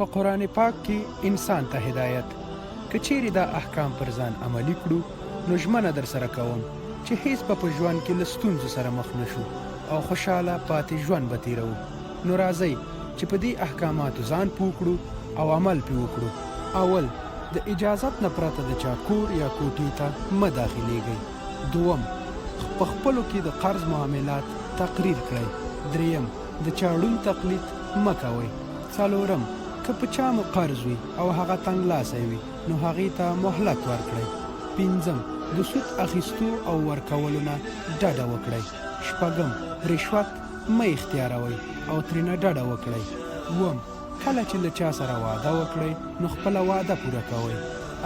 په قرآن پاک کې انسان ته هدایت. که چیرې دا احکام پر ځان عملي کړو نو ژمنه در سره کوم چې هیڅ به په ژوند کې له ستونزو سره مخ نشو او خوشحاله پاتې ژوند به تیروو. نو راځئ چې په دې احکاماتو ځان پوه کړو او عمل پې وکړو. اول، د اجازت نه پرته د چا کور یا کوټې ته مه داخلېږئ. دوم، په خپلو کې د قرض معاملات تقریر کړئ. دریم، د چا ړوند تقلید مه کوئ. څلورم، که په چا مو قرض وي او هغه تنګلاسی وي نو هغې ته مهلت ورکړئ. پنځم، د سود اخیستو او ورکولو نه ډډه وکړئ. شپږم، رشوت مه اختیاروئ او ترېنه ډډه وکړئ. اووم، کله چې له چا سره وعده وکړئ نو خپله وعده پوره کوئ.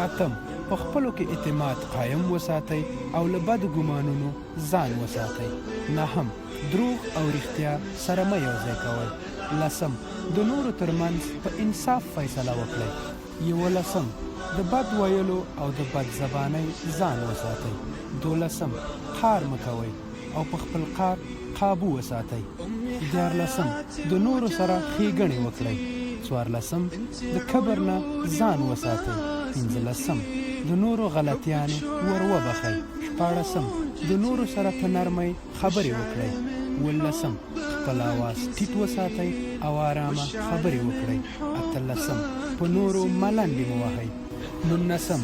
اتم، په خپلو کې اعتماد قایم وساتئ او له بدو ګمانونو ځان وساتئ. نهم، دروغ او رښتیا سره مه یوځای کوئ. لسم، د نورو ترمنځ په انصاف فیصله وکړئ. یولسم، د بد ویلو او د بد زبانۍ ځان وساتئ. دولسم، قار مه کوئ او په خپل قار قابو وساتئ. دیارلسم، د نورو سره ښېګڼې وکړئ. څوارلسم، د کبر نه ځان وساتئ. پنځلسم، د نورو غلطیانې ور وبخئ. شپاړسم، د نورو سره په نرمۍ خبرې وکړئ. اوولسم، خپل اواز ټیټ وساتئ او آرامه خبرې وکړئ. اتلسم، په نورو ملنډې مه وهئ. نولسم،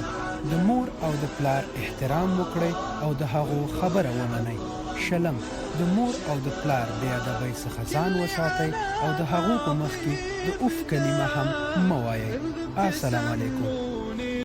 د مور او د پلار احترام وکړئ او د هغو خبره ومنئ. شلم، د مور او د پلار بې ادبۍ څخه ځان وساتئ او د هغو په مخ کې د اوف کلمه هم مه وایئ. السلام علیکم.